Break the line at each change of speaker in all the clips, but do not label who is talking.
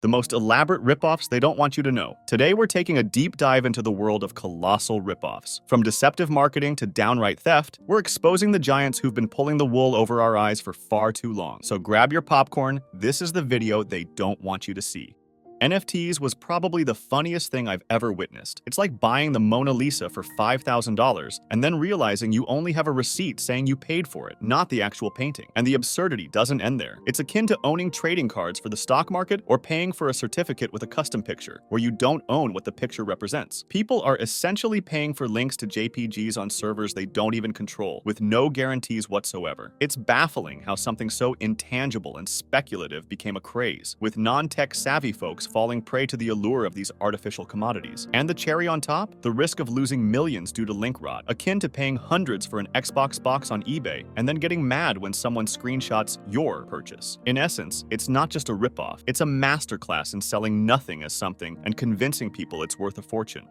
the most elaborate ripoffs they don't want you to know. Today, we're taking a deep dive into the world of colossal ripoffs. From deceptive marketing to downright theft, we're exposing the giants who've been pulling the wool over our eyes for far too long. So grab your popcorn, this is the video they don't want you to see. NFTs was probably the funniest thing I've ever witnessed. It's like buying the Mona Lisa for $5,000 and then realizing you only have a receipt saying you paid for it, not the actual painting. And the absurdity doesn't end there. It's akin to owning trading cards for the stock market or paying for a certificate with a custom picture, where you don't own what the picture represents. People are essentially paying for links to JPGs on servers they don't even control, with no guarantees whatsoever. It's baffling how something so intangible and speculative became a craze, with non-tech savvy folks falling prey to the allure of these artificial commodities. And the cherry on top? The risk of losing millions due to link rot, akin to paying hundreds for an Xbox box on eBay and then getting mad when someone screenshots your purchase. In essence, it's not just a ripoff, it's a masterclass in selling nothing as something and convincing people it's worth a fortune.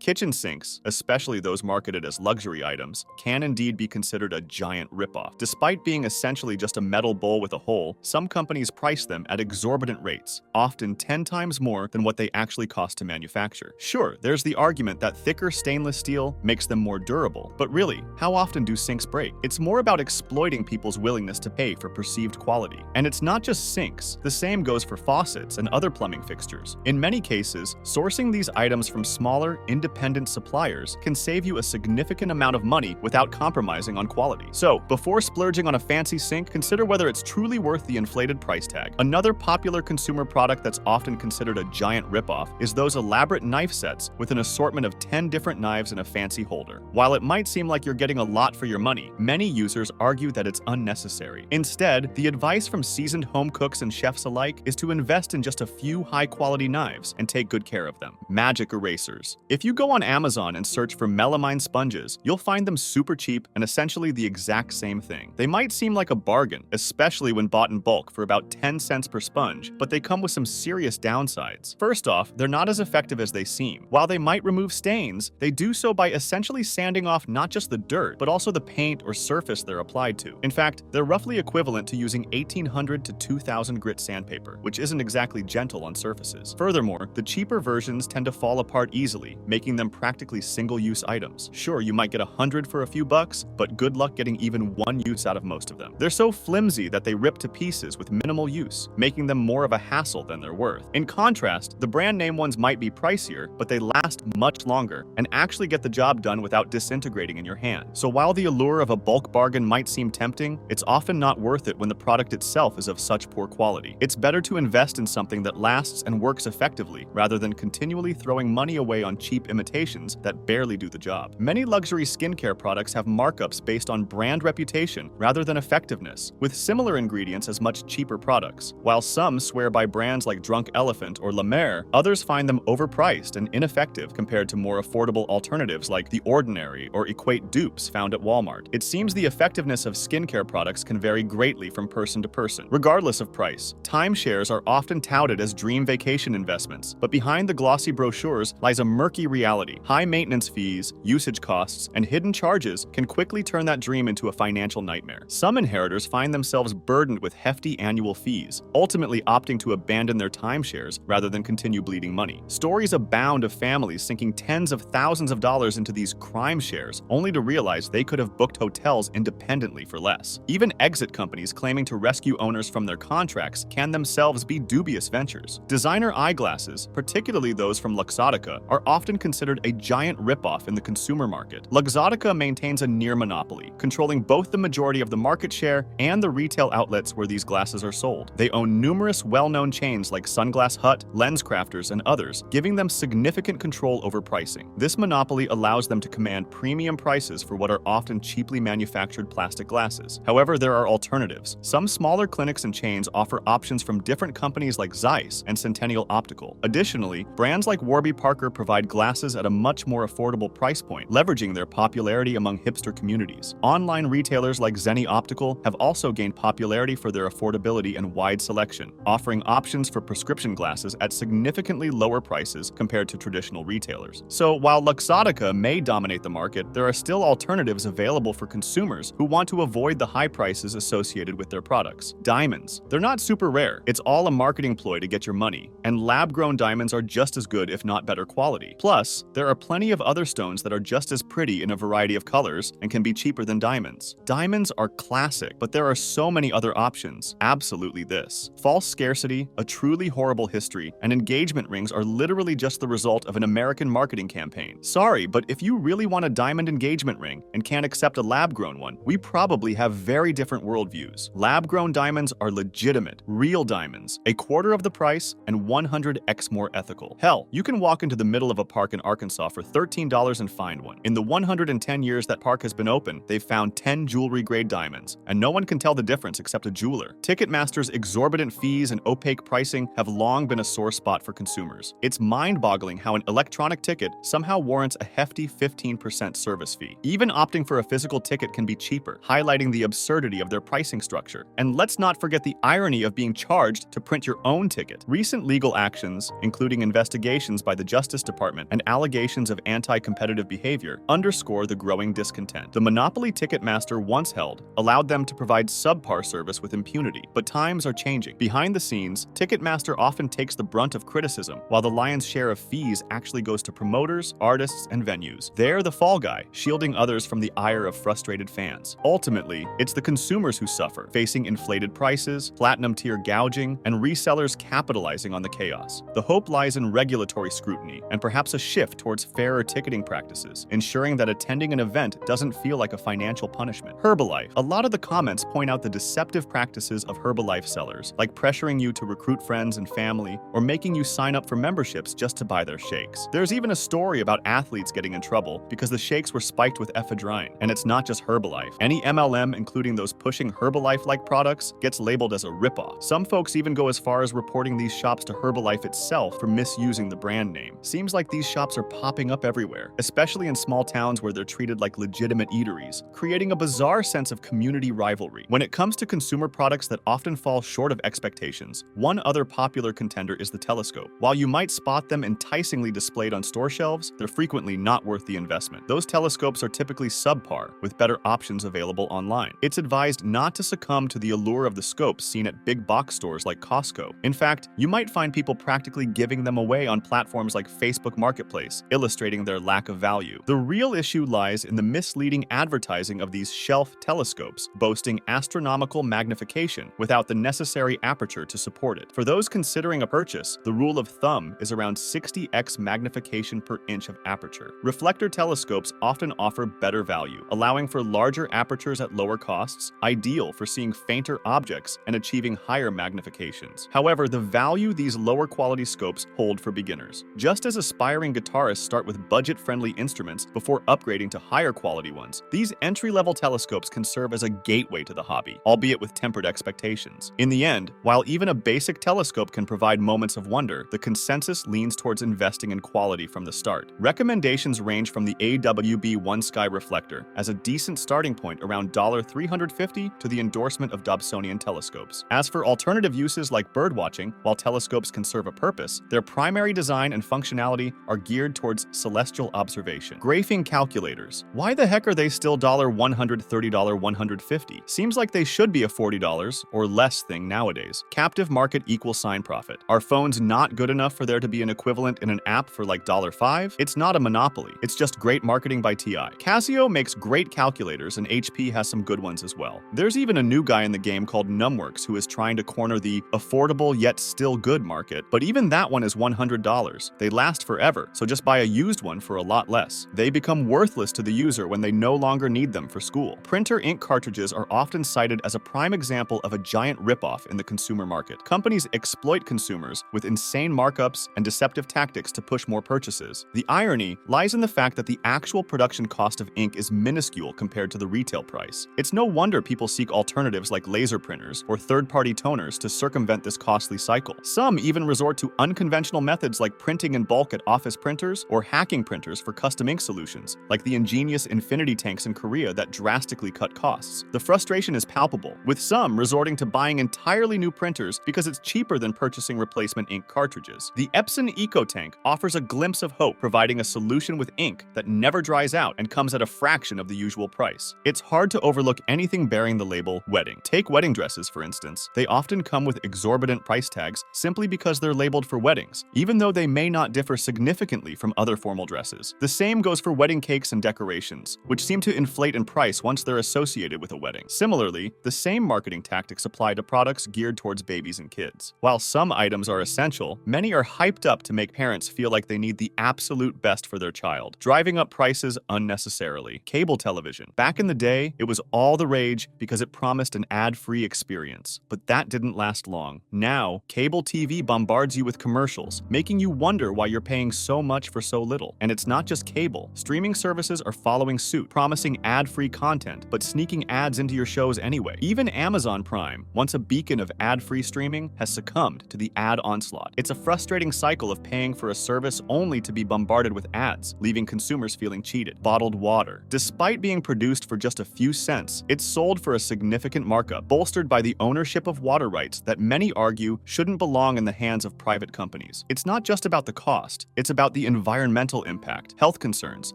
Kitchen sinks, especially those marketed as luxury items, can indeed be considered a giant ripoff. Despite being essentially just a metal bowl with a hole, some companies price them at exorbitant rates, often 10 times more than what they actually cost to manufacture. Sure, there's the argument that thicker stainless steel makes them more durable, but really, how often do sinks break? It's more about exploiting people's willingness to pay for perceived quality. And it's not just sinks, the same goes for faucets and other plumbing fixtures. In many cases, sourcing these items from smaller, independent suppliers can save you a significant amount of money without compromising on quality. So, before splurging on a fancy sink, consider whether it's truly worth the inflated price tag. Another popular consumer product that's often considered a giant ripoff is those elaborate knife sets with an assortment of 10 different knives in a fancy holder. While it might seem like you're getting a lot for your money, many users argue that it's unnecessary. Instead, the advice from seasoned home cooks and chefs alike is to invest in just a few high-quality knives and take good care of them. Magic erasers. If you go on Amazon and search for melamine sponges, you'll find them super cheap and essentially the exact same thing. They might seem like a bargain, especially when bought in bulk for about 10 cents per sponge, but they come with some serious downsides. First off, they're not as effective as they seem. While they might remove stains, they do so by essentially sanding off not just the dirt, but also the paint or surface they're applied to. In fact, they're roughly equivalent to using 1800 to 2000 grit sandpaper, which isn't exactly gentle on surfaces. Furthermore, the cheaper versions tend to fall apart easily, making them practically single-use items. Sure, you might get 100 for a few bucks, but good luck getting even one use out of most of them. They're so flimsy that they rip to pieces with minimal use, making them more of a hassle than they're worth. In contrast, the brand name ones might be pricier, but they last much longer and actually get the job done without disintegrating in your hand. So while the allure of a bulk bargain might seem tempting, it's often not worth it when the product itself is of such poor quality. It's better to invest in something that lasts and works effectively, rather than continually throwing money away on cheap imitations that barely do the job. Many luxury skincare products have markups based on brand reputation rather than effectiveness, with similar ingredients as much cheaper products. While some swear by brands like Drunk Elephant or La Mer, others find them overpriced and ineffective compared to more affordable alternatives like The Ordinary or Equate dupes found at Walmart. It seems the effectiveness of skincare products can vary greatly from person to person, regardless of price. Timeshares are often touted as dream vacation investments, but behind the glossy brochures lies a murky reality. High maintenance fees, usage costs, and hidden charges can quickly turn that dream into a financial nightmare. Some inheritors find themselves burdened with hefty annual fees, ultimately opting to abandon their timeshares rather than continue bleeding money. Stories abound of families sinking tens of thousands of dollars into these crime shares, only to realize they could have booked hotels independently for less. Even exit companies claiming to rescue owners from their contracts can themselves be dubious ventures. Designer eyeglasses, particularly those from Luxottica, are often considered a giant ripoff in the consumer market. Luxottica maintains a near monopoly, controlling both the majority of the market share and the retail outlets where these glasses are sold. They own numerous well-known chains like Sunglass Hut, LensCrafters, and others, giving them significant control over pricing. This monopoly allows them to command premium prices for what are often cheaply manufactured plastic glasses. However, there are alternatives. Some smaller clinics and chains offer options from different companies like Zeiss and Centennial Optical. Additionally, brands like Warby Parker provide glasses glasses at a much more affordable price point, leveraging their popularity among hipster communities. Online retailers like Zenni Optical have also gained popularity for their affordability and wide selection, offering options for prescription glasses at significantly lower prices compared to traditional retailers. So while Luxottica may dominate the market, there are still alternatives available for consumers who want to avoid the high prices associated with their products. Diamonds. They're not super rare. It's all a marketing ploy to get your money, and lab-grown diamonds are just as good, if not better quality. Plus, there are plenty of other stones that are just as pretty in a variety of colors and can be cheaper than diamonds. Diamonds are classic, but there are so many other options. Absolutely this. False scarcity, a truly horrible history, and engagement rings are literally just the result of an American marketing campaign. Sorry, but if you really want a diamond engagement ring and can't accept a lab-grown one, we probably have very different worldviews. Lab-grown diamonds are legitimate, real diamonds, a quarter of the price and 100x more ethical. Hell, you can walk into the middle of a park in Arkansas for $13 and find one. In the 110 years that park has been open, they've found 10 jewelry-grade diamonds, and no one can tell the difference except a jeweler. Ticketmaster's exorbitant fees and opaque pricing have long been a sore spot for consumers. It's mind-boggling how an electronic ticket somehow warrants a hefty 15% service fee. Even opting for a physical ticket can be cheaper, highlighting the absurdity of their pricing structure. And let's not forget the irony of being charged to print your own ticket. Recent legal actions, including investigations by the Justice Department and allegations of anti-competitive behavior, underscore the growing discontent. The monopoly Ticketmaster once held allowed them to provide subpar service with impunity, but times are changing. Behind the scenes, Ticketmaster often takes the brunt of criticism, while the lion's share of fees actually goes to promoters, artists, and venues. They're the fall guy, shielding others from the ire of frustrated fans. Ultimately, it's the consumers who suffer, facing inflated prices, platinum-tier gouging, and resellers capitalizing on the chaos. The hope lies in regulatory scrutiny, and perhaps a shift towards fairer ticketing practices, ensuring that attending an event doesn't feel like a financial punishment. Herbalife. A lot of the comments point out the deceptive practices of Herbalife sellers, like pressuring you to recruit friends and family, or making you sign up for memberships just to buy their shakes. There's even a story about athletes getting in trouble because the shakes were spiked with ephedrine, and it's not just Herbalife. Any MLM, including those pushing Herbalife-like products, gets labeled as a ripoff. Some folks even go as far as reporting these shops to Herbalife itself for misusing the brand name. Seems like these shops are popping up everywhere, especially in small towns where they're treated like legitimate eateries, creating a bizarre sense of community rivalry. When it comes to consumer products that often fall short of expectations, one other popular contender is the telescope. While you might spot them enticingly displayed on store shelves, they're frequently not worth the investment. Those telescopes are typically subpar, with better options available online. It's advised not to succumb to the allure of the scopes seen at big box stores like Costco. In fact, you might find people practically giving them away on platforms like Facebook Marketplace, illustrating their lack of value. The real issue lies in the misleading advertising of these shelf telescopes, boasting astronomical magnification without the necessary aperture to support it. For those considering a purchase, the rule of thumb is around 60x magnification per inch of aperture. Reflector telescopes often offer better value, allowing for larger apertures at lower costs, ideal for seeing fainter objects and achieving higher magnifications. However, the value these lower quality scopes hold for beginners. Just as aspiring guitarists start with budget-friendly instruments before upgrading to higher quality ones, these entry-level telescopes can serve as a gateway to the hobby, albeit with tempered expectations. In the end, while even a basic telescope can provide moments of wonder, the consensus leans towards investing in quality from the start. Recommendations range from the AWB One Sky reflector as a decent starting point around $350 to the endorsement of Dobsonian telescopes. As for alternative uses like birdwatching, while telescopes can serve a purpose, their primary design and functionality are geared towards celestial observation. Graphing calculators. Why the heck are they still $130, $150? Seems like they should be a $40 or less thing nowadays. Captive market equals sign profit. Are phones not good enough for there to be an equivalent in an app for like $5? It's not a monopoly. It's just great marketing by TI. Casio makes great calculators, and HP has some good ones as well. There's even a new guy in the game called Numworks who is trying to corner the affordable yet still good market, but even that one is $100. They last forever, so just buy a used one for a lot less. They become worthless to the user when they no longer need them for school. Printer ink cartridges are often cited as a prime example of a giant ripoff in the consumer market. Companies exploit consumers with insane markups and deceptive tactics to push more purchases. The irony lies in the fact that the actual production cost of ink is minuscule compared to the retail price. It's no wonder people seek alternatives like laser printers or third-party toners to circumvent this costly cycle. Some even resort to unconventional methods like printing in bulk at office printers printers or hacking printers for custom ink solutions, like the ingenious infinity tanks in Korea that drastically cut costs. The frustration is palpable, with some resorting to buying entirely new printers because it's cheaper than purchasing replacement ink cartridges. The Epson EcoTank offers a glimpse of hope, providing a solution with ink that never dries out and comes at a fraction of the usual price. It's hard to overlook anything bearing the label wedding. Take wedding dresses, for instance. They often come with exorbitant price tags simply because they're labeled for weddings, even though they may not differ significantly from other formal dresses. The same goes for wedding cakes and decorations, which seem to inflate in price once they're associated with a wedding. Similarly, the same marketing tactics apply to products geared towards babies and kids. While some items are essential, many are hyped up to make parents feel like they need the absolute best for their child, driving up prices unnecessarily. Cable television. Back in the day, it was all the rage because it promised an ad-free experience, but that didn't last long. Now, cable TV bombards you with commercials, making you wonder why you're paying so much for so little. And it's not just cable. Streaming services are following suit, promising ad-free content, but sneaking ads into your shows anyway. Even Amazon Prime, once a beacon of ad-free streaming, has succumbed to the ad onslaught. It's a frustrating cycle of paying for a service only to be bombarded with ads, leaving consumers feeling cheated. Bottled water. Despite being produced for just a few cents, it's sold for a significant markup, bolstered by the ownership of water rights that many argue shouldn't belong in the hands of private companies. It's not just about the cost, it's about the environmental impact, health concerns,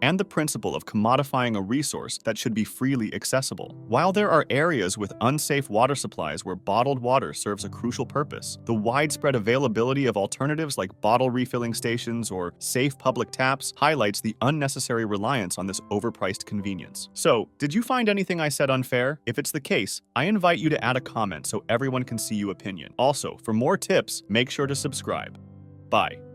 and the principle of commodifying a resource that should be freely accessible. While there are areas with unsafe water supplies where bottled water serves a crucial purpose, the widespread availability of alternatives like bottle refilling stations or safe public taps highlights the unnecessary reliance on this overpriced convenience. So, did you find anything I said unfair? If it's the case, I invite you to add a comment so everyone can see your opinion. Also, for more tips, make sure to subscribe. Bye.